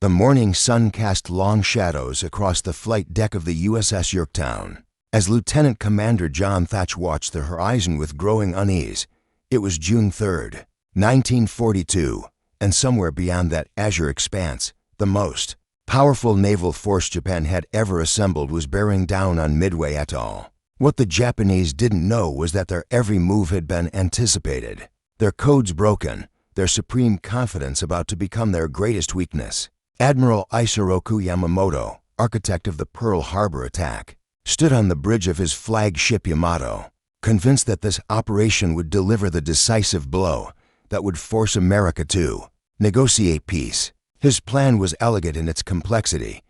The morning sun cast long shadows across the flight deck of the USS Yorktown. As Lieutenant Commander John Thatch watched the horizon with growing unease, it was June 3rd, 1942, and somewhere beyond that azure expanse, the most powerful naval force Japan had ever assembled was bearing down on Midway Atoll. What the Japanese didn't know was that their every move had been anticipated, their codes broken, their supreme confidence about to become their greatest weakness. Admiral Isoroku Yamamoto, architect of the Pearl Harbor attack, stood on the bridge of his flagship Yamato, convinced that this operation would deliver the decisive blow that would force America to negotiate peace. His plan was elegant in its complexity.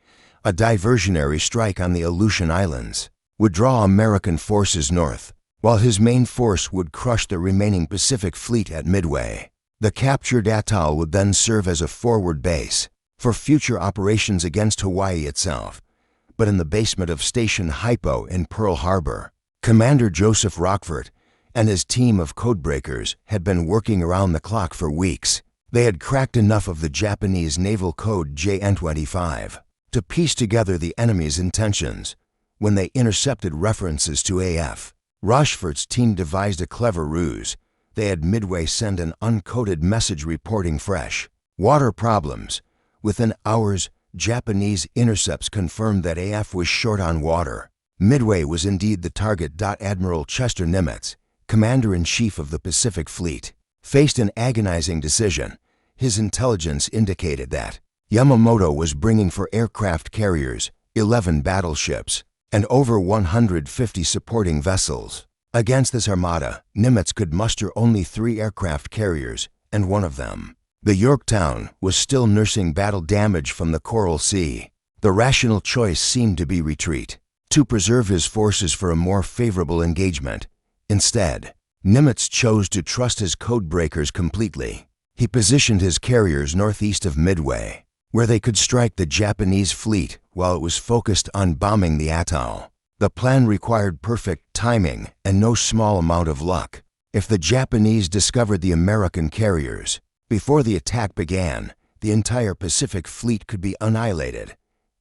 A diversionary strike on the Aleutian Islands would draw American forces north, while his main force would crush the remaining Pacific Fleet at Midway. The captured atoll would then serve as a forward base for future operations against Hawaii itself. But in the basement of Station Hypo in Pearl Harbor, Commander Joseph Rockford and his team of codebreakers had been working around the clock for weeks. They had cracked enough of the Japanese naval code JN-25 to piece together the enemy's intentions. When they intercepted references to AF, Rocheford's team devised a clever ruse. They had Midway send an uncoded message reporting fresh water problems. Within hours, Japanese intercepts confirmed that AF was short on water. Midway was indeed the target. Admiral Chester Nimitz, Commander-in-Chief of the Pacific Fleet, faced an agonizing decision. His intelligence indicated that Yamamoto was bringing for aircraft carriers 11 battleships and over 150 supporting vessels. Against this armada, Nimitz could muster only 3 aircraft carriers, and one of them, the Yorktown, was still nursing battle damage from the Coral Sea. The rational choice seemed to be retreat, to preserve his forces for a more favorable engagement. Instead, Nimitz chose to trust his codebreakers completely. He positioned his carriers northeast of Midway, where they could strike the Japanese fleet while it was focused on bombing the atoll. The plan required perfect timing and no small amount of luck. If the Japanese discovered the American carriers before the attack began, the entire Pacific Fleet could be annihilated.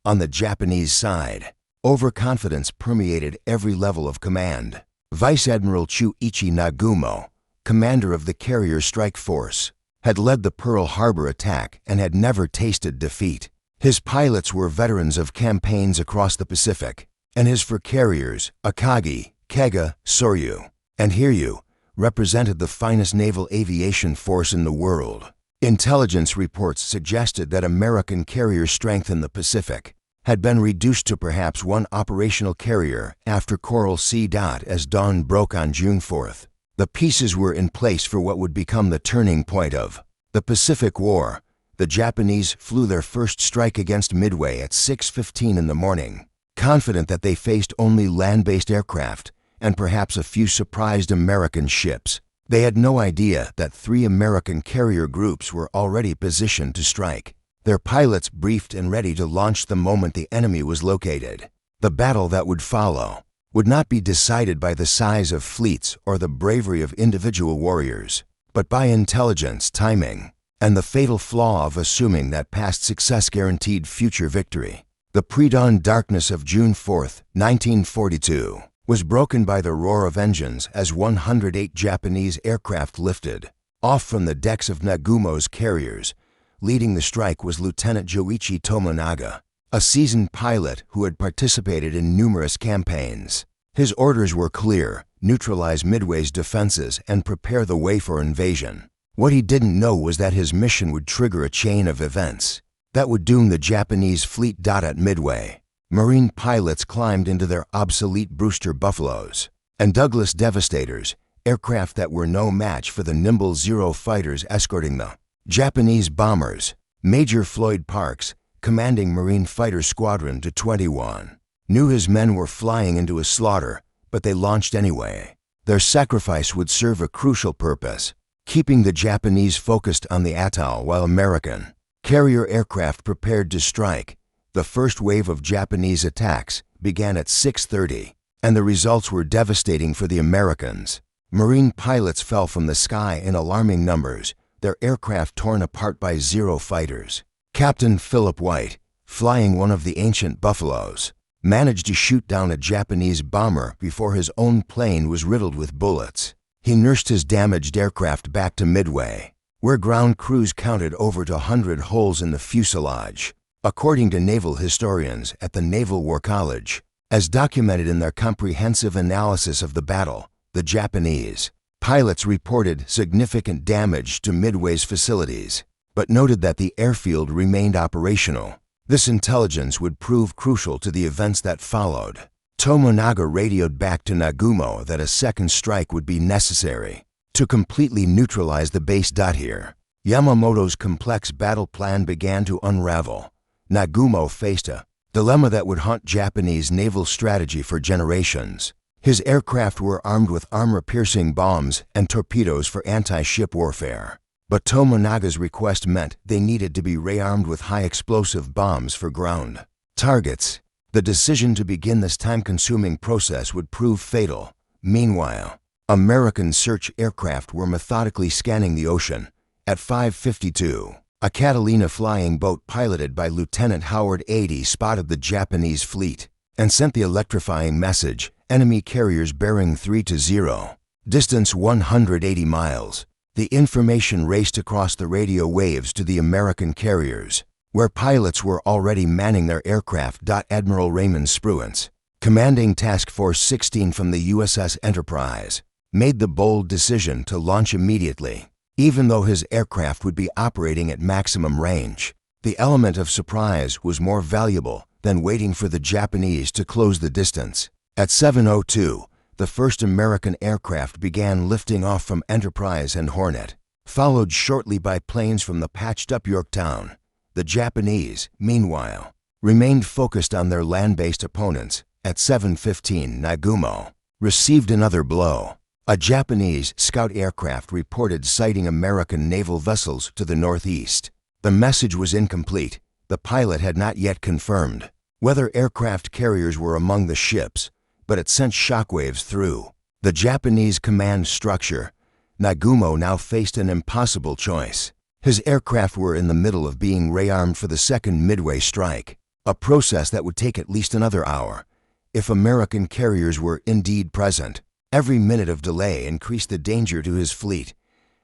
On the Japanese side, overconfidence permeated every level of command. Vice Admiral Chuichi Nagumo, commander of the carrier strike force, had led the Pearl Harbor attack and had never tasted defeat. His pilots were veterans of campaigns across the Pacific, and his four carriers, Akagi, Kega, Soryu, and Hiryu, represented the finest naval aviation force in the world. Intelligence reports suggested that American carrier strength in the Pacific had been reduced to perhaps 1 operational carrier after Coral Sea. As dawn broke on June 4th, the pieces were in place for what would become the turning point of the Pacific War. The Japanese flew their first strike against Midway at 6:15 in the morning, confident that they faced only land-based aircraft and perhaps a few surprised American ships. They had no idea that 3 American carrier groups were already positioned to strike, their pilots briefed and ready to launch the moment the enemy was located. The battle that would follow would not be decided by the size of fleets or the bravery of individual warriors, but by intelligence, timing, and the fatal flaw of assuming that past success guaranteed future victory. The pre-dawn darkness of June 4th, 1942, was broken by the roar of engines as 108 Japanese aircraft lifted off from the decks of Nagumo's carriers. Leading the strike was Lieutenant Joichi Tomonaga, a seasoned pilot who had participated in numerous campaigns. His orders were clear: neutralize Midway's defenses and prepare the way for invasion. What he didn't know was that his mission would trigger a chain of events that would doom the Japanese fleet. At Midway, Marine pilots climbed into their obsolete Brewster Buffaloes and Douglas Devastators, aircraft that were no match for the nimble Zero fighters escorting the Japanese bombers. Major Floyd Parks, commanding Marine Fighter Squadron 21, knew his men were flying into a slaughter, but they launched anyway. Their sacrifice would serve a crucial purpose: keeping the Japanese focused on the atoll while American carrier aircraft prepared to strike. The first wave of Japanese attacks began at 6:30, and the results were devastating for the Americans. Marine pilots fell from the sky in alarming numbers, their aircraft torn apart by Zero fighters. Captain Philip White, flying one of the ancient Buffaloes, managed to shoot down a Japanese bomber before his own plane was riddled with bullets. He nursed his damaged aircraft back to Midway, where ground crews counted over 100 holes in the fuselage, according to naval historians at the Naval War College. As documented in their comprehensive analysis of the battle, the Japanese pilots reported significant damage to Midway's facilities, but noted that the airfield remained operational. This intelligence would prove crucial to the events that followed. Tomonaga radioed back to Nagumo that a second strike would be necessary to completely neutralize the base. Here, Yamamoto's complex battle plan began to unravel. Nagumo faced a dilemma that would haunt Japanese naval strategy for generations. His aircraft were armed with armor-piercing bombs and torpedoes for anti-ship warfare, but Tomonaga's request meant they needed to be rearmed with high-explosive bombs for ground targets. The decision to begin this time-consuming process would prove fatal. Meanwhile, American search aircraft were methodically scanning the ocean. At 5:52, a Catalina flying boat piloted by Lieutenant Howard Ady spotted the Japanese fleet and sent the electrifying message, "Enemy carriers bearing 3-0. Distance 180 miles. The information raced across the radio waves to the American carriers, where pilots were already manning their aircraft. Admiral Raymond Spruance, commanding Task Force 16 from the USS Enterprise, made the bold decision to launch immediately. Even though his aircraft would be operating at maximum range, the element of surprise was more valuable than waiting for the Japanese to close the distance. At 7:02, the first American aircraft began lifting off from Enterprise and Hornet, followed shortly by planes from the patched-up Yorktown. The Japanese, meanwhile, remained focused on their land-based opponents. At 7:15, Nagumo received another blow. A Japanese scout aircraft reported sighting American naval vessels to the northeast. The message was incomplete. The pilot had not yet confirmed whether aircraft carriers were among the ships, but it sent shockwaves through the Japanese command structure. Nagumo now faced an impossible choice. His aircraft were in the middle of being rearmed for the second Midway strike, a process that would take at least another hour. If American carriers were indeed present, every minute of delay increased the danger to his fleet.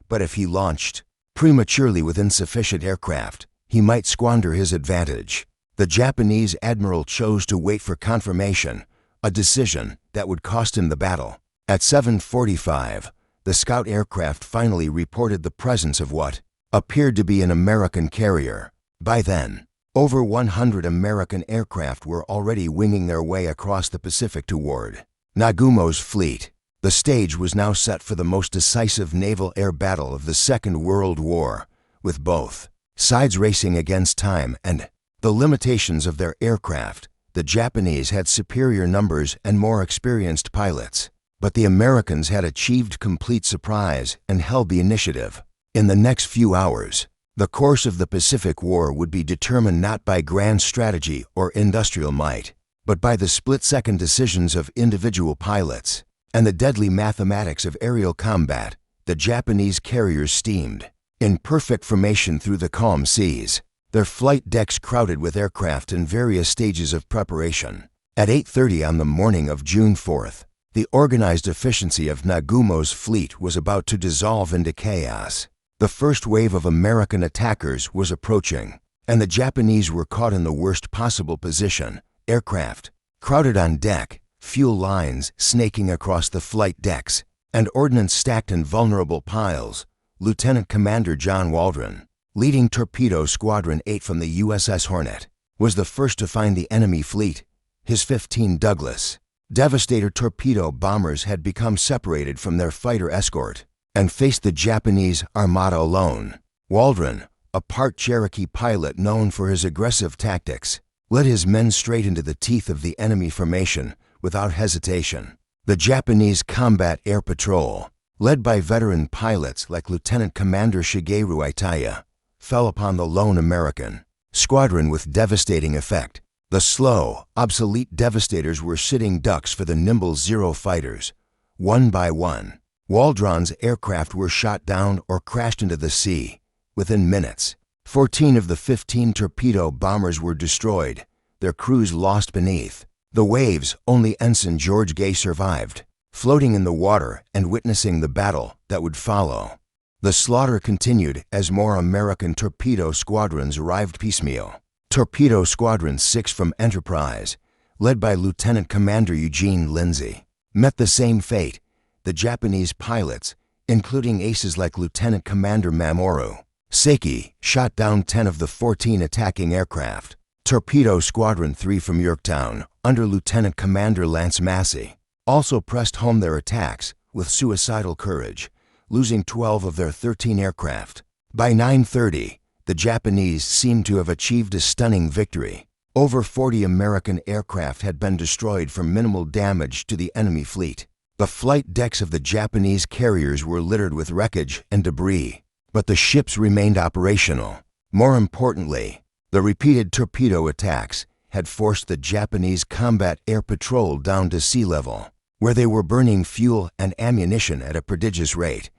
But if he launched prematurely with insufficient aircraft, he might squander his advantage. The Japanese admiral chose to wait for confirmation, a decision that would cost him the battle. At 7:45, the scout aircraft finally reported the presence of what appeared to be an American carrier. By then, over 100 American aircraft were already winging their way across the Pacific toward Nagumo's fleet. The stage was now set for the most decisive naval air battle of the Second World War, with both sides racing against time and the limitations of their aircraft. The Japanese had superior numbers and more experienced pilots, but the Americans had achieved complete surprise and held the initiative. In the next few hours, the course of the Pacific War would be determined not by grand strategy or industrial might, but by the split-second decisions of individual pilots and the deadly mathematics of aerial combat. The Japanese carriers steamed in perfect formation through the calm seas, their flight decks crowded with aircraft in various stages of preparation. At 8:30 on the morning of June 4th, the organized efficiency of Nagumo's fleet was about to dissolve into chaos. The first wave of American attackers was approaching, and the Japanese were caught in the worst possible position. Aircraft crowded on deck, fuel lines snaking across the flight decks, and ordnance stacked in vulnerable piles. Lieutenant Commander John Waldron, leading Torpedo Squadron 8 from the USS Hornet, was the first to find the enemy fleet. His 15 Douglas Devastator torpedo bombers had become separated from their fighter escort and faced the Japanese armada alone. Waldron, a part Cherokee pilot known for his aggressive tactics, led his men straight into the teeth of the enemy formation without hesitation. The Japanese Combat Air Patrol, led by veteran pilots like Lieutenant Commander Shigeru Itaya, fell upon the lone American squadron with devastating effect. The slow, obsolete Devastators were sitting ducks for the nimble Zero fighters. One by one, Waldron's aircraft were shot down or crashed into the sea. Within minutes, 14 of the 15 torpedo bombers were destroyed, their crews lost beneath the waves. Only Ensign George Gay survived, floating in the water and witnessing the battle that would follow. The slaughter continued as more American torpedo squadrons arrived piecemeal. Torpedo Squadron 6 from Enterprise, led by Lieutenant Commander Eugene Lindsay, met the same fate. The Japanese pilots, including aces like Lieutenant Commander Mamoru Seki, shot down 10 of the 14 attacking aircraft. Torpedo Squadron 3 from Yorktown, under Lieutenant Commander Lance Massey, also pressed home their attacks with suicidal courage, losing 12 of their 13 aircraft. By 9:30, the Japanese seemed to have achieved a stunning victory. Over 40 American aircraft had been destroyed for minimal damage to the enemy fleet. The flight decks of the Japanese carriers were littered with wreckage and debris, but the ships remained operational. More importantly, the repeated torpedo attacks had forced the Japanese combat air patrol down to sea level, where they were burning fuel and ammunition at a prodigious rate.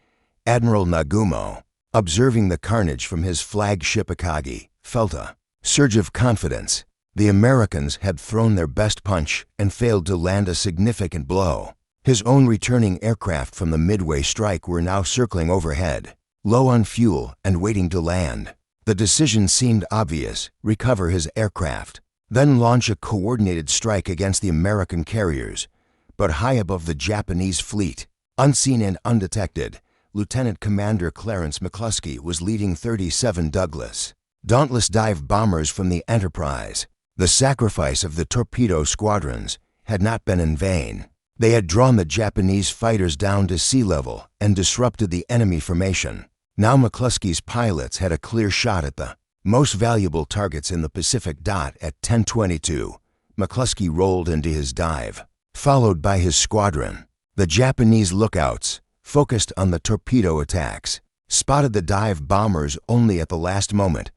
Admiral Nagumo, observing the carnage from his flagship Akagi, felt a surge of confidence. The Americans had thrown their best punch and failed to land a significant blow. His own returning aircraft from the Midway strike were now circling overhead, low on fuel and waiting to land. The decision seemed obvious: recover his aircraft, then launch a coordinated strike against the American carriers. But high above the Japanese fleet, unseen and undetected, Lieutenant Commander Clarence McCluskey was leading 37 Douglas Dauntless dive bombers from the Enterprise. The sacrifice of the torpedo squadrons had not been in vain. They had drawn the Japanese fighters down to sea level and disrupted the enemy formation. Now McCluskey's pilots had a clear shot at the most valuable targets in the Pacific. At 10:22, McCluskey rolled into his dive, followed by his squadron. The Japanese lookouts, focused on the torpedo attacks, spotted the dive bombers only at the last moment.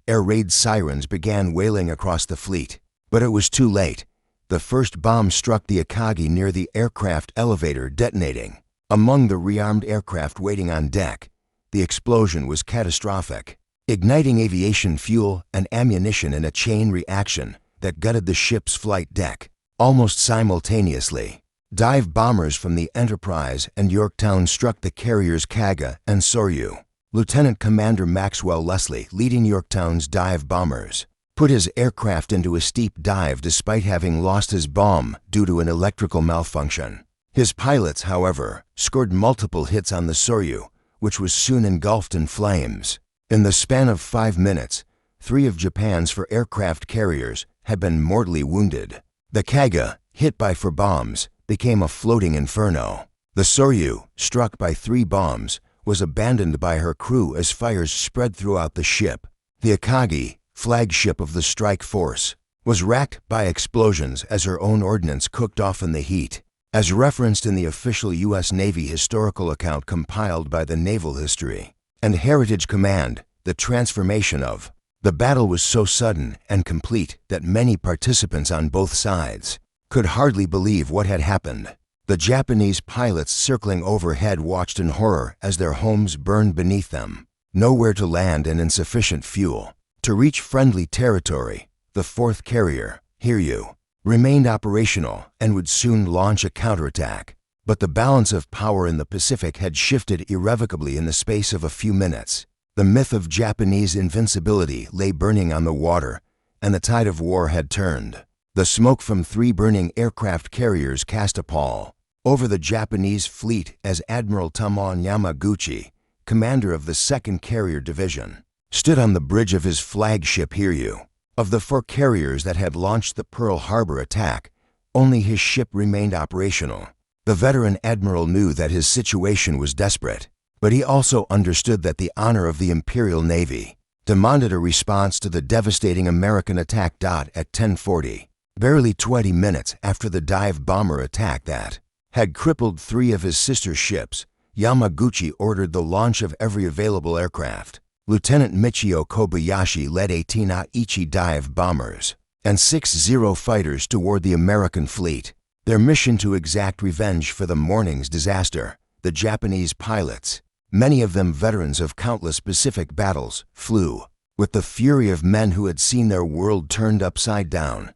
Air raid sirens began wailing across the fleet, but it was too late. The first bomb struck the Akagi near the aircraft elevator, detonating among the rearmed aircraft waiting on deck. The explosion was catastrophic, igniting aviation fuel and ammunition in a chain reaction that gutted the ship's flight deck. Almost simultaneously, dive bombers from the Enterprise and Yorktown struck the carriers Kaga and Soryu. Lieutenant Commander Maxwell Leslie, leading Yorktown's dive bombers, put his aircraft into a steep dive despite having lost his bomb due to an electrical malfunction. His pilots, however, scored multiple hits on the Soryu, which was soon engulfed in flames. In the span of 5 minutes, 3 of Japan's 4 aircraft carriers had been mortally wounded. The Kaga, hit by 4 bombs, became a floating inferno. The Soryu, struck by 3 bombs, was abandoned by her crew as fires spread throughout the ship. The Akagi, flagship of the strike force, was racked by explosions as her own ordnance cooked off in the heat. As referenced in the official U.S. Navy historical account compiled by the Naval History and Heritage Command, the transformation of the battle was so sudden and complete that many participants on both sides could hardly believe what had happened. The Japanese pilots circling overhead watched in horror as their homes burned beneath them. Nowhere to land and insufficient fuel to reach friendly territory. The 4th carrier, Hiryu, remained operational and would soon launch a counterattack. But the balance of power in the Pacific had shifted irrevocably in the space of a few minutes. The myth of Japanese invincibility lay burning on the water, and the tide of war had turned. The smoke from 3 burning aircraft carriers cast a pall over the Japanese fleet as Admiral Tamon Yamaguchi, commander of the 2nd Carrier Division, stood on the bridge of his flagship Hiryu. Of the 4 carriers that had launched the Pearl Harbor attack, only his ship remained operational. The veteran admiral knew that his situation was desperate, but he also understood that the honor of the Imperial Navy demanded a response to the devastating American attack. At 10:40, barely 20 minutes after the dive bomber attack that had crippled 3 of his sister ships, Yamaguchi ordered the launch of every available aircraft. Lieutenant Michio Kobayashi led 18 Aichi dive bombers and 6 Zero fighters toward the American fleet, their mission to exact revenge for the morning's disaster. The Japanese pilots, many of them veterans of countless Pacific battles, flew With the fury of men who had seen their world turned upside down,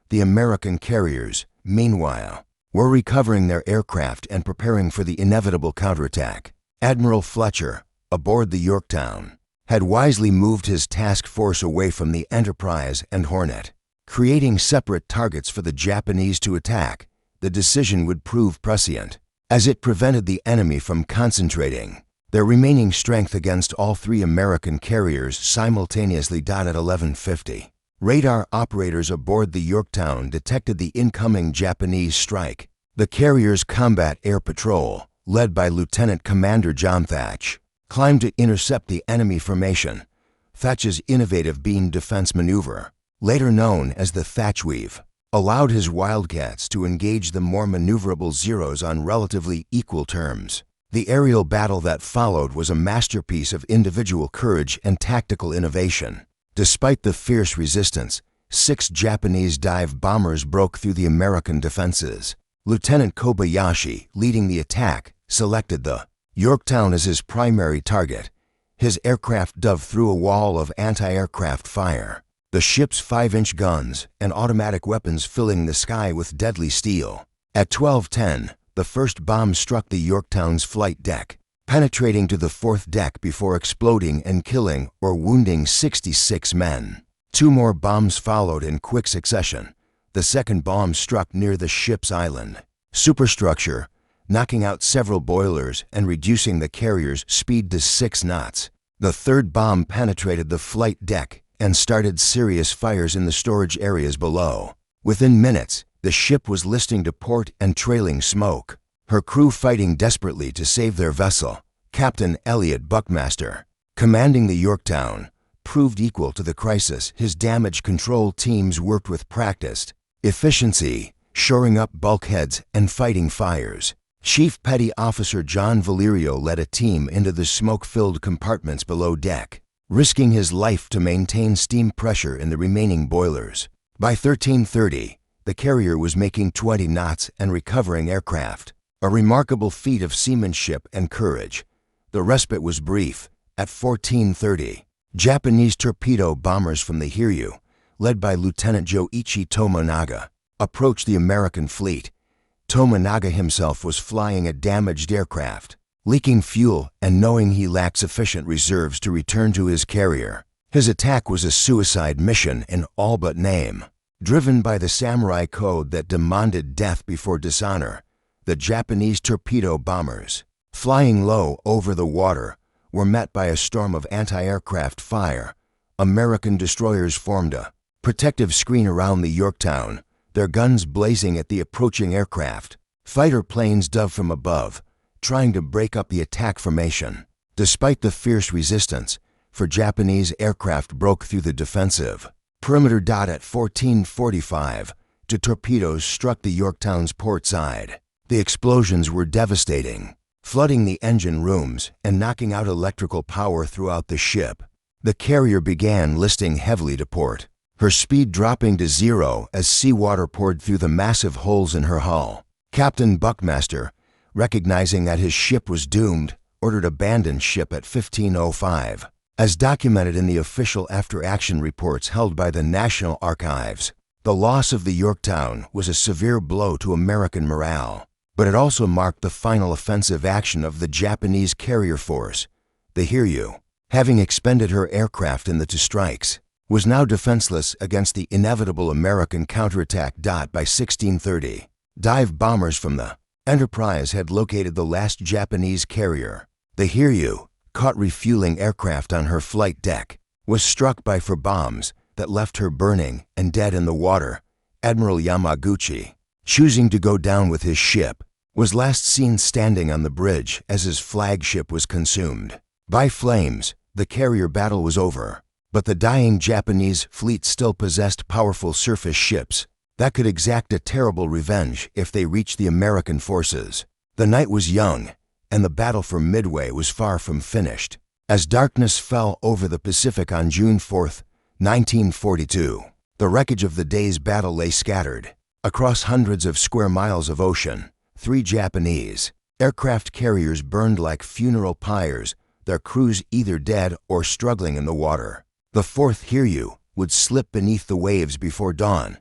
the American carriers, meanwhile, were recovering their aircraft and preparing for the inevitable counterattack. Admiral Fletcher, aboard the Yorktown, had wisely moved his task force away from the Enterprise and Hornet. Creating separate targets for the Japanese to attack, the decision would prove prescient, as it prevented the enemy from concentrating their remaining strength against all three American carriers simultaneously. At 11:50, radar operators aboard the Yorktown detected the incoming Japanese strike. The carrier's combat air patrol, led by Lieutenant Commander John Thatch, climbed to intercept the enemy formation. Thatch's innovative beam defense maneuver, later known as the Thatch Weave, allowed his Wildcats to engage the more maneuverable Zeros on relatively equal terms. The aerial battle that followed was a masterpiece of individual courage and tactical innovation. Despite the fierce resistance, 6 Japanese dive bombers broke through the American defenses. Lieutenant Kobayashi, leading the attack, selected the Yorktown as his primary target. His aircraft dove through a wall of anti-aircraft fire, the ship's 5-inch guns and automatic weapons filling the sky with deadly steel. At 12:10, the first bomb struck the Yorktown's flight deck, penetrating to the 4th deck before exploding and killing or wounding 66 men. 2 more bombs followed in quick succession. The second bomb struck near the ship's island superstructure, knocking out several boilers and reducing the carrier's speed to 6 knots. The third bomb penetrated the flight deck and started serious fires in the storage areas below. Within minutes, the ship was listing to port and trailing smoke, her crew fighting desperately to save their vessel. Captain Elliot Buckmaster, commanding the Yorktown, proved equal to the crisis. His damage control teams worked with practiced efficiency, shoring up bulkheads and fighting fires. Chief Petty Officer John Valerio led a team into the smoke-filled compartments below deck, risking his life to maintain steam pressure in the remaining boilers. By 13:30, the carrier was making 20 knots and recovering aircraft, a remarkable feat of seamanship and courage. The respite was brief. At 14:30, Japanese torpedo bombers from the Hiryu, led by Lieutenant Joichi Tomonaga, approached the American fleet. Tomonaga himself was flying a damaged aircraft, leaking fuel and knowing he lacked sufficient reserves to return to his carrier. His attack was a suicide mission in all but name. Driven by the samurai code that demanded death before dishonor, the Japanese torpedo bombers, flying low over the water, were met by a storm of anti-aircraft fire. American destroyers formed a protective screen around the Yorktown, their guns blazing at the approaching aircraft. Fighter planes dove from above, trying to break up the attack formation. Despite the fierce resistance, Japanese aircraft broke through the defensive perimeter. At 14:45, 2 torpedoes struck the Yorktown's port side. The explosions were devastating, flooding the engine rooms and knocking out electrical power throughout the ship. The carrier began listing heavily to port, her speed dropping to 0 as seawater poured through the massive holes in her hull. Captain Buckmaster, recognizing that his ship was doomed, ordered abandon ship at 15:05. As documented in the official after-action reports held by the National Archives, the loss of the Yorktown was a severe blow to American morale, but it also marked the final offensive action of the Japanese carrier force. The Hiryu, having expended her aircraft in the 2 strikes, was now defenseless against the inevitable American counterattack. By 16:30, dive bombers from the Enterprise had located the last Japanese carrier. The Hiryu, caught refueling aircraft on her flight deck, was struck by 4 bombs that left her burning and dead in the water. Admiral Yamaguchi, choosing to go down with his ship, was last seen standing on the bridge as his flagship was consumed by flames. The carrier battle was over, but the dying Japanese fleet still possessed powerful surface ships that could exact a terrible revenge if they reached the American forces. The night was young, and the battle for Midway was far from finished. As darkness fell over the Pacific on June 4, 1942, the wreckage of the day's battle lay scattered across hundreds of square miles of ocean. 3 Japanese aircraft carriers burned like funeral pyres, their crews either dead or struggling in the water. The 4th Hiryu would slip beneath the waves before dawn,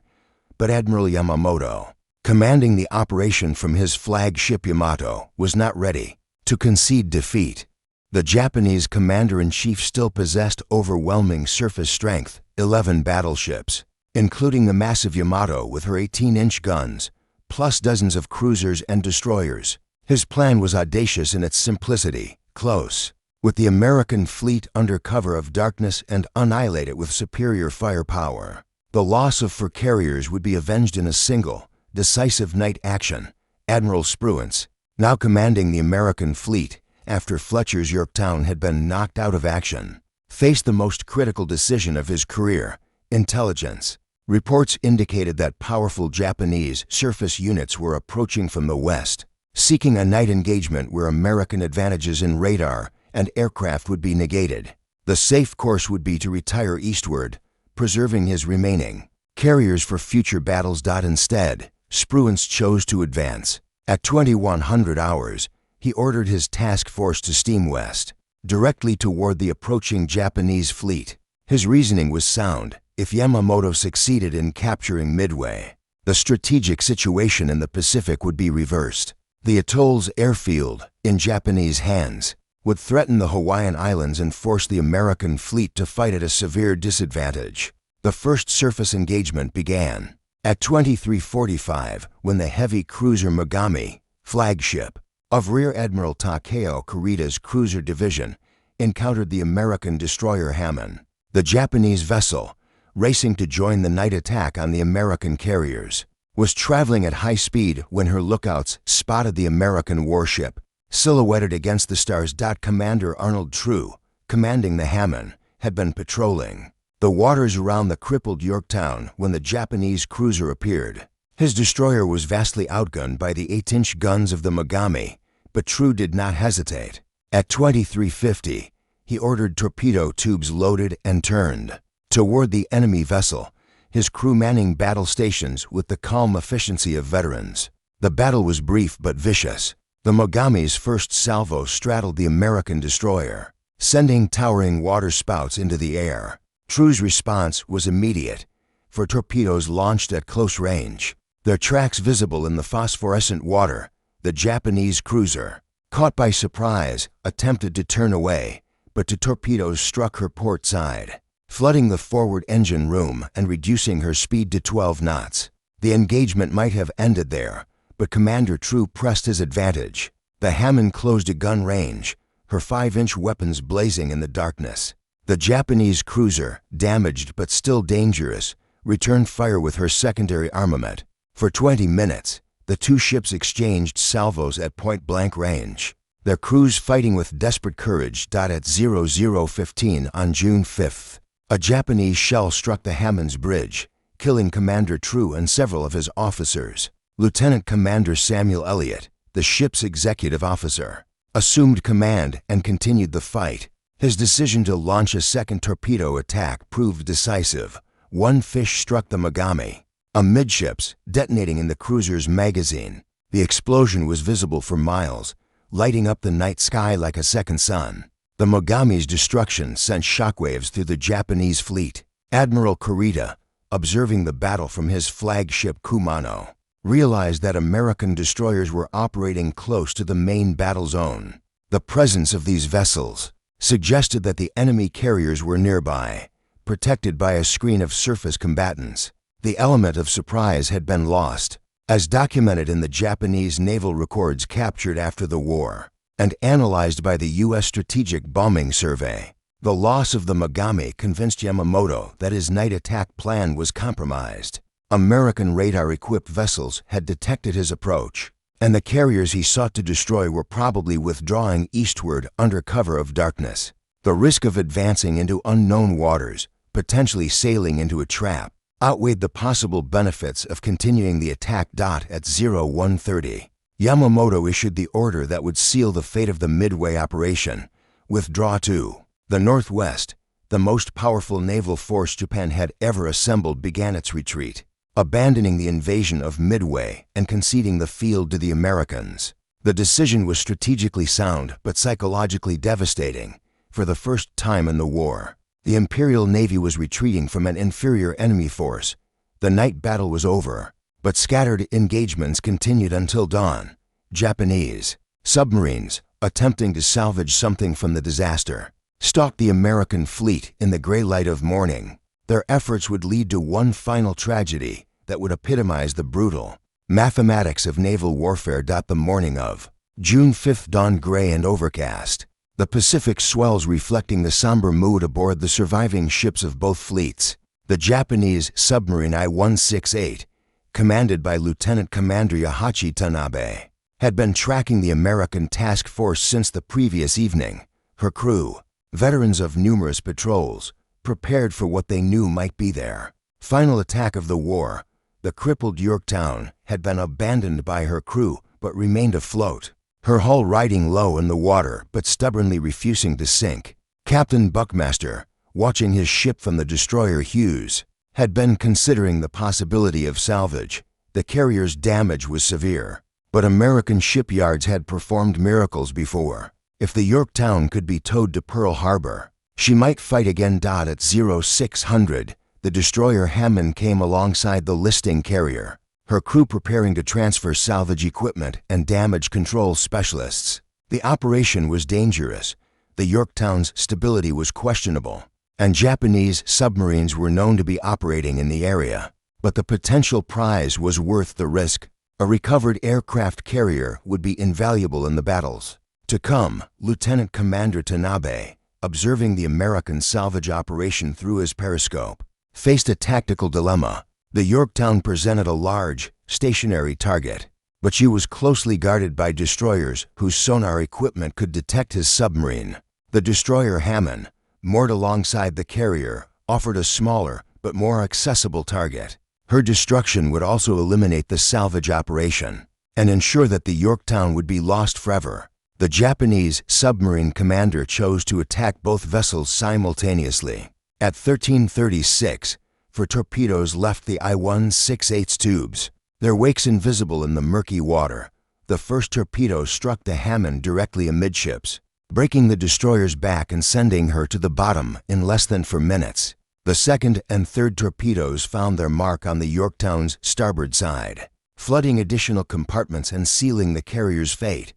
but Admiral Yamamoto, commanding the operation from his flagship Yamato, was not ready to concede defeat. The Japanese commander-in-chief still possessed overwhelming surface strength, 11 battleships, including the massive Yamato with her 18-inch guns, plus dozens of cruisers and destroyers. His plan was audacious in its simplicity: close with the American fleet under cover of darkness and annihilate it with superior firepower. The loss of 4 carriers would be avenged in a single, decisive night action. Admiral Spruance, now commanding the American fleet after Fletcher's Yorktown had been knocked out of action, faced the most critical decision of his career: intelligence. Reports indicated that powerful Japanese surface units were approaching from the west, seeking a night engagement where American advantages in radar and aircraft would be negated. The safe course would be to retire eastward, preserving his remaining carriers for future battles. Instead, Spruance chose to advance. At 2100 hours, he ordered his task force to steam west, directly toward the approaching Japanese fleet. His reasoning was sound. If Yamamoto succeeded in capturing Midway, the strategic situation in the Pacific would be reversed. The atoll's airfield, in Japanese hands, would threaten the Hawaiian Islands and force the American fleet to fight at a severe disadvantage. The first surface engagement began at 2345 when the heavy cruiser Mogami, flagship of Rear Admiral Takeo Kurita's cruiser division, encountered the American destroyer Hammond. The Japanese vessel, racing to join the night attack on the American carriers, was traveling at high speed when her lookouts spotted the American warship, silhouetted against the stars. Commander Arnold True, commanding the Hammond, had been patrolling the waters around the crippled Yorktown when the Japanese cruiser appeared. His destroyer was vastly outgunned by the 8-inch guns of the Mogami, but True did not hesitate. At 2350, he ordered torpedo tubes loaded and turned toward the enemy vessel, his crew manning battle stations with the calm efficiency of veterans. The battle was brief but vicious. The Mogami's first salvo straddled the American destroyer, sending towering water spouts into the air. True's response was immediate, for torpedoes launched at close range, their tracks visible in the phosphorescent water. The Japanese cruiser, caught by surprise, attempted to turn away, but two torpedoes struck her port side, flooding the forward engine room and reducing her speed to 12 knots. The engagement might have ended there, but Commander True pressed his advantage. The Hammond closed at gun range, her 5-inch weapons blazing in the darkness. The Japanese cruiser, damaged but still dangerous, returned fire with her secondary armament. For 20 minutes, the two ships exchanged salvos at point-blank range, their crews fighting with desperate courage. At 00:15 on June 5th, a Japanese shell struck the Hammond's bridge, killing Commander True and several of his officers. Lieutenant Commander Samuel Elliott, the ship's executive officer, assumed command and continued the fight. His decision to launch a second torpedo attack proved decisive. One fish struck the Mogami, amidships, detonating in the cruiser's magazine. The explosion was visible for miles, lighting up the night sky like a second sun. The Mogami's destruction sent shockwaves through the Japanese fleet. Admiral Kurita, observing the battle from his flagship Kumano, realized that American destroyers were operating close to the main battle zone. The presence of these vessels suggested that the enemy carriers were nearby, protected by a screen of surface combatants. The element of surprise had been lost, as documented in the Japanese naval records captured after the war and analyzed by the U.S. Strategic Bombing Survey. The loss of the Mogami convinced Yamamoto that his night attack plan was compromised. American radar-equipped vessels had detected his approach, and the carriers he sought to destroy were probably withdrawing eastward under cover of darkness. The risk of advancing into unknown waters, potentially sailing into a trap, outweighed the possible benefits of continuing the attack. At 01:30, Yamamoto issued the order that would seal the fate of the Midway operation: withdraw to the northwest. The most powerful naval force Japan had ever assembled began its retreat, abandoning the invasion of Midway and conceding the field to the Americans. The decision was strategically sound but psychologically devastating. For the first time in the war, The Imperial Navy was retreating from an inferior enemy force. The night battle was over, but scattered engagements continued until dawn. Japanese submarines, attempting to salvage something from the disaster, stalked the American fleet in the gray light of morning. Their efforts would lead to one final tragedy that would epitomize the brutal mathematics of naval warfare. The morning of June 5th dawned gray and overcast, the Pacific swells reflecting the somber mood aboard the surviving ships of both fleets. The Japanese submarine I-168, commanded by Lieutenant Commander Yahachi Tanabe, had been tracking the American task force since the previous evening. Her crew, veterans of numerous patrols, prepared for what they knew might be their final attack of the war. The crippled Yorktown had been abandoned by her crew but remained afloat, her hull riding low in the water but stubbornly refusing to sink. Captain Buckmaster, watching his ship from the destroyer Hughes, had been considering the possibility of salvage. The carrier's damage was severe, but American shipyards had performed miracles before. If the Yorktown could be towed to Pearl Harbor, she might fight again. At 0600, the destroyer Hammond came alongside the listing carrier, her crew preparing to transfer salvage equipment and damage control specialists. The operation was dangerous. The Yorktown's stability was questionable, and Japanese submarines were known to be operating in the area. But the potential prize was worth the risk. A recovered aircraft carrier would be invaluable in the battles to come. Lieutenant Commander Tanabe, observing the American salvage operation through his periscope, faced a tactical dilemma. The Yorktown presented a large, stationary target, but she was closely guarded by destroyers whose sonar equipment could detect his submarine. The destroyer Hammond, moored alongside the carrier, offered a smaller but more accessible target. Her destruction would also eliminate the salvage operation and ensure that the Yorktown would be lost forever. The Japanese submarine commander chose to attack both vessels simultaneously. At 13:36, for torpedoes left the I-168's tubes, their wakes invisible in the murky water. The first torpedo struck the Hammond directly amidships, breaking the destroyer's back and sending her to the bottom in less than 4 minutes. The second and third torpedoes found their mark on the Yorktown's starboard side, flooding additional compartments and sealing the carrier's fate.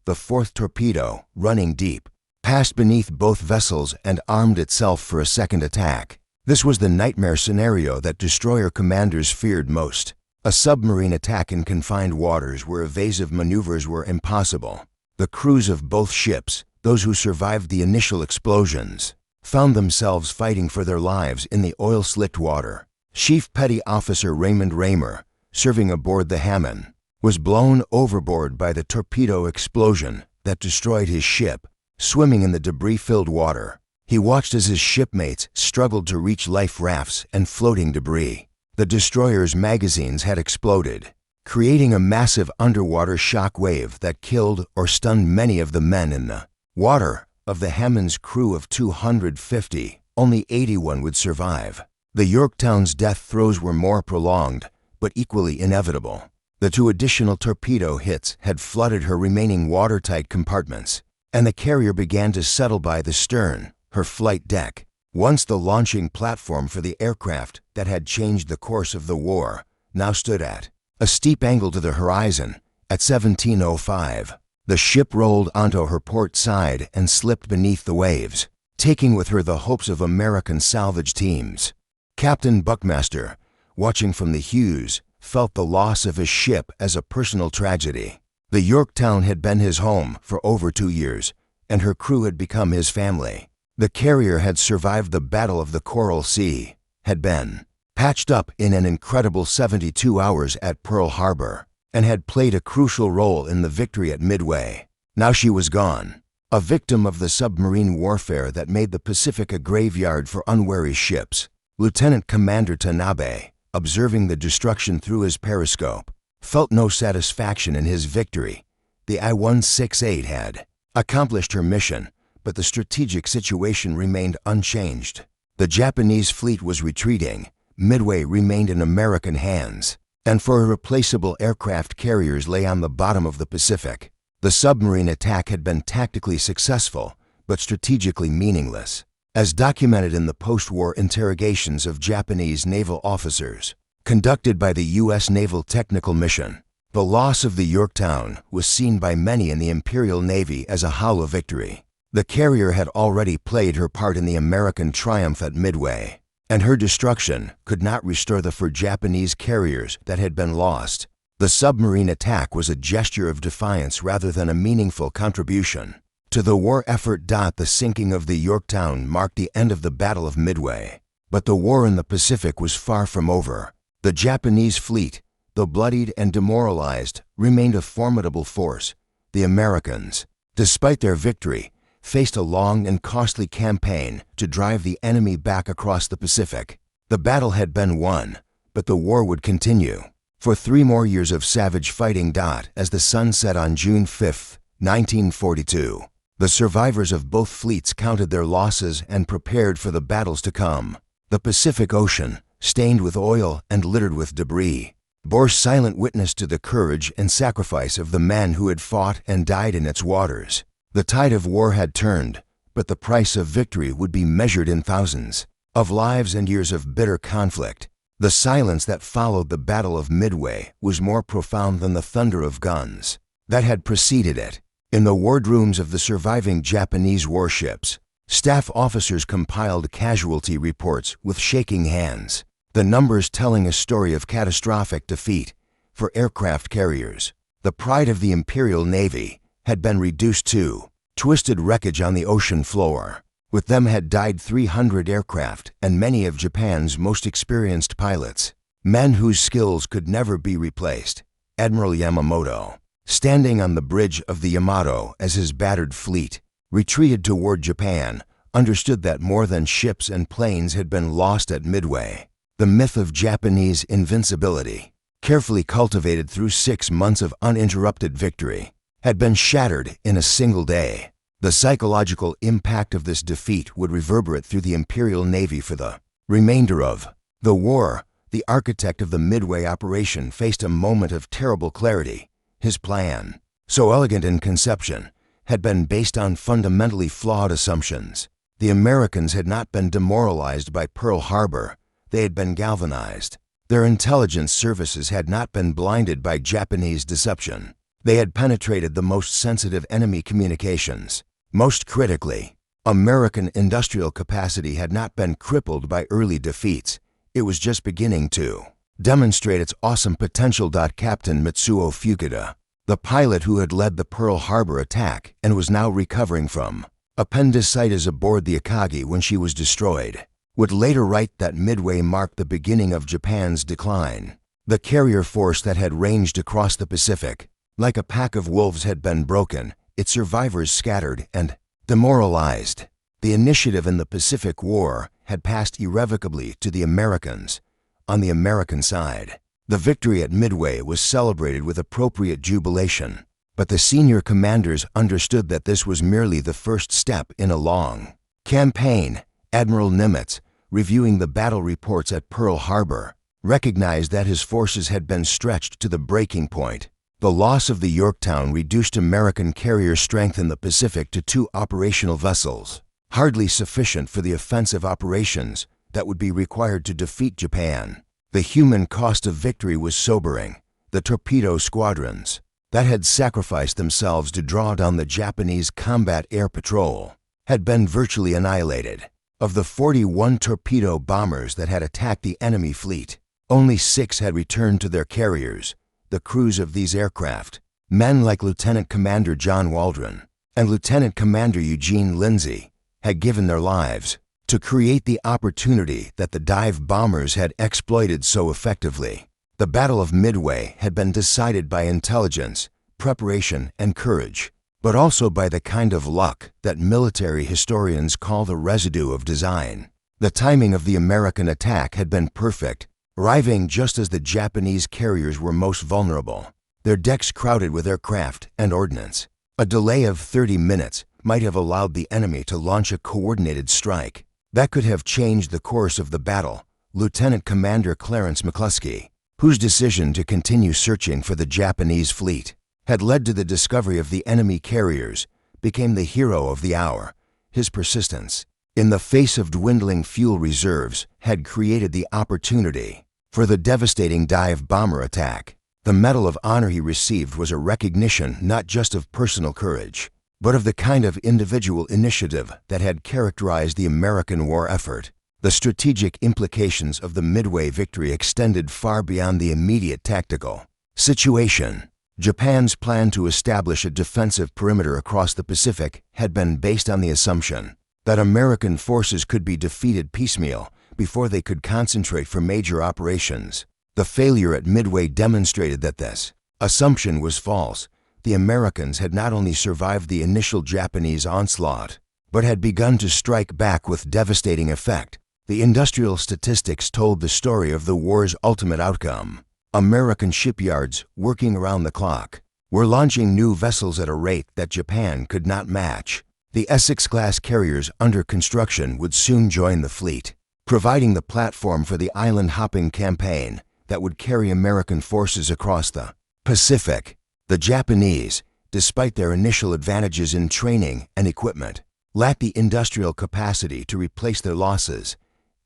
The fourth torpedo, running deep, passed beneath both vessels and armed itself for a second attack. This was the nightmare scenario that destroyer commanders feared most. A submarine attack in confined waters where evasive maneuvers were impossible. The crews of both ships, those who survived the initial explosions, found themselves fighting for their lives in the oil-slicked water. Chief Petty Officer Raymond Raymer, serving aboard the Hammond, was blown overboard by the torpedo explosion that destroyed his ship. Swimming in the debris-filled water, he watched as his shipmates struggled to reach life rafts and floating debris. The destroyer's magazines had exploded, creating a massive underwater shock wave that killed or stunned many of the men in the water. Of the Hammond's crew of 250, only 81 would survive. The Yorktown's death throes were more prolonged, but equally inevitable. The 2 additional torpedo hits had flooded her remaining watertight compartments, and the carrier began to settle by the stern, her flight deck, once the launching platform for the aircraft that had changed the course of the war, now stood at a steep angle to the horizon. At 17:05, the ship rolled onto her port side and slipped beneath the waves, taking with her the hopes of American salvage teams. Captain Buckmaster, watching from the Hughes, felt the loss of his ship as a personal tragedy. The Yorktown had been his home for over 2 years, and her crew had become his family. The carrier had survived the Battle of the Coral Sea, had been patched up in an incredible 72 hours at Pearl Harbor, and had played a crucial role in the victory at Midway. Now she was gone, a victim of the submarine warfare that made the Pacific a graveyard for unwary ships. Lieutenant Commander Tanabe, observing the destruction through his periscope, felt no satisfaction in his victory. The I-168 had accomplished her mission, but the strategic situation remained unchanged. The Japanese fleet was retreating, Midway remained in American hands, and for irreplaceable aircraft carriers lay on the bottom of the Pacific. The submarine attack had been tactically successful, but strategically meaningless. as documented in the post-war interrogations of Japanese naval officers conducted by the U.S. Naval Technical Mission. The loss of the Yorktown was seen by many in the Imperial Navy as a hollow victory. The carrier had already played her part in the American triumph at Midway, and her destruction could not restore the 4 Japanese carriers that had been lost. The submarine attack was a gesture of defiance rather than a meaningful contribution to the war effort. The sinking of the Yorktown marked the end of the Battle of Midway, but the war in the Pacific was far from over. The Japanese fleet, though bloodied and demoralized, remained a formidable force. The Americans, despite their victory, faced a long and costly campaign to drive the enemy back across the Pacific. The battle had been won, but the war would continue for 3 more years of savage fighting. As the sun set on June 5, 1942, the survivors of both fleets counted their losses and prepared for the battles to come. The Pacific Ocean, stained with oil and littered with debris, bore silent witness to the courage and sacrifice of the men who had fought and died in its waters. The tide of war had turned, but the price of victory would be measured in thousands of lives and years of bitter conflict. The silence that followed the Battle of Midway was more profound than the thunder of guns that had preceded it. In the wardrooms of the surviving Japanese warships, staff officers compiled casualty reports with shaking hands, the numbers telling a story of catastrophic defeat for aircraft carriers. The pride of the Imperial Navy had been reduced to twisted wreckage on the ocean floor. With them had died 300 aircraft and many of Japan's most experienced pilots, men whose skills could never be replaced. Admiral Yamamoto, standing on the bridge of the Yamato as his battered fleet retreated toward Japan, understood that more than ships and planes had been lost at Midway. The myth of Japanese invincibility, carefully cultivated through 6 months of uninterrupted victory, had been shattered in a single day. The psychological impact of this defeat would reverberate through the Imperial Navy for the remainder of the war. The architect of the Midway operation faced a moment of terrible clarity. His plan, so elegant in conception, had been based on fundamentally flawed assumptions. The Americans had not been demoralized by Pearl Harbor, they had been galvanized. Their intelligence services had not been blinded by Japanese deception. They had penetrated the most sensitive enemy communications. Most critically, American industrial capacity had not been crippled by early defeats. It was just beginning to demonstrate its awesome potential. Captain Mitsuo Fukuda, the pilot who had led the Pearl Harbor attack and was now recovering from appendicitis aboard the Akagi when she was destroyed, would later write that Midway marked the beginning of Japan's decline. The carrier force that had ranged across the Pacific, like a pack of wolves, had been broken, its survivors scattered and demoralized. The initiative in the Pacific War had passed irrevocably to the Americans. On the American side, the victory at Midway was celebrated with appropriate jubilation, but the senior commanders understood that this was merely the first step in a long campaign. Admiral Nimitz, reviewing the battle reports at Pearl Harbor, recognized that his forces had been stretched to the breaking point. The loss of the Yorktown reduced American carrier strength in the Pacific to 2 operational vessels, hardly sufficient for the offensive operations that would be required to defeat Japan. The human cost of victory was sobering. The torpedo squadrons that had sacrificed themselves to draw down the Japanese combat air patrol had been virtually annihilated. Of the 41 torpedo bombers that had attacked the enemy fleet, only 6 had returned to their carriers. The crews of these aircraft, men like Lieutenant Commander John Waldron and Lieutenant Commander Eugene Lindsay, had given their lives to create the opportunity that the dive bombers had exploited so effectively. The Battle of Midway had been decided by intelligence, preparation, and courage, but also by the kind of luck that military historians call the residue of design. The timing of the American attack had been perfect, arriving just as the Japanese carriers were most vulnerable, their decks crowded with aircraft and ordnance. A delay of 30 minutes might have allowed the enemy to launch a coordinated strike that could have changed the course of the battle. Lieutenant Commander Clarence McCluskey, whose decision to continue searching for the Japanese fleet had led to the discovery of the enemy carriers, became the hero of the hour. His persistence in the face of dwindling fuel reserves, had created the opportunity for the devastating dive bomber attack. The Medal of Honor he received was a recognition not just of personal courage, but of the kind of individual initiative that had characterized the American war effort. The strategic implications of the Midway victory extended far beyond the immediate tactical situation. Japan's plan to establish a defensive perimeter across the Pacific had been based on the assumption that American forces could be defeated piecemeal before they could concentrate for major operations. The failure at Midway demonstrated that this assumption was false. The Americans had not only survived the initial Japanese onslaught, but had begun to strike back with devastating effect. The industrial statistics told the story of the war's ultimate outcome. American shipyards, working around the clock, were launching new vessels at a rate that Japan could not match. The Essex-class carriers under construction would soon join the fleet, providing the platform for the island-hopping campaign that would carry American forces across the Pacific. The Japanese, despite their initial advantages in training and equipment, lacked the industrial capacity to replace their losses.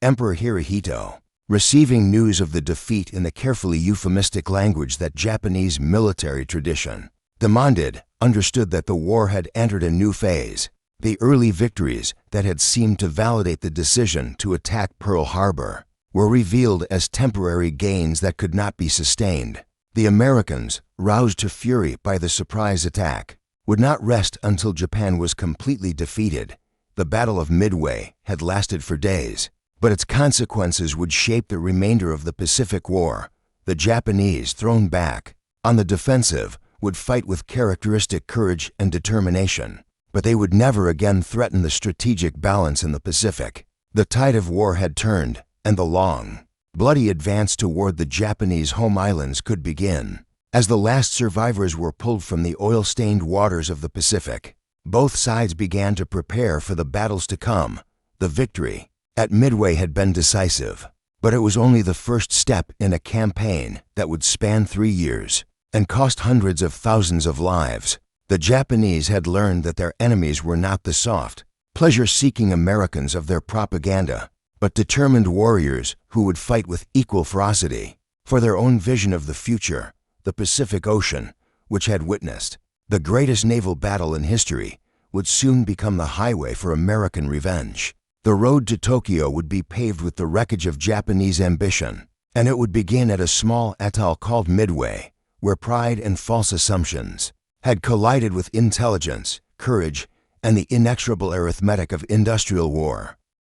Emperor Hirohito, receiving news of the defeat in the carefully euphemistic language that Japanese military tradition demanded, understood that the war had entered a new phase. The early victories that had seemed to validate the decision to attack Pearl Harbor were revealed as temporary gains that could not be sustained. The Americans, roused to fury by the surprise attack, would not rest until Japan was completely defeated. The Battle of Midway had lasted for days, but its consequences would shape the remainder of the Pacific War. The Japanese, thrown back on the defensive, would fight with characteristic courage and determination, but they would never again threaten the strategic balance in the Pacific. The tide of war had turned, and the long, bloody advance toward the Japanese home islands could begin. As the last survivors were pulled from the oil-stained waters of the Pacific, both sides began to prepare for the battles to come. The victory at Midway had been decisive, but it was only the first step in a campaign that would span 3 years and cost hundreds of thousands of lives. The Japanese had learned that their enemies were not the soft, pleasure-seeking Americans of their propaganda, but determined warriors who would fight with equal ferocity for their own vision of the future. The Pacific Ocean, which had witnessed the greatest naval battle in history, would soon become the highway for American revenge. The road to Tokyo would be paved with the wreckage of Japanese ambition, and it would begin at a small atoll called Midway, where pride and false assumptions had collided with intelligence, courage, and the inexorable arithmetic of industrial war.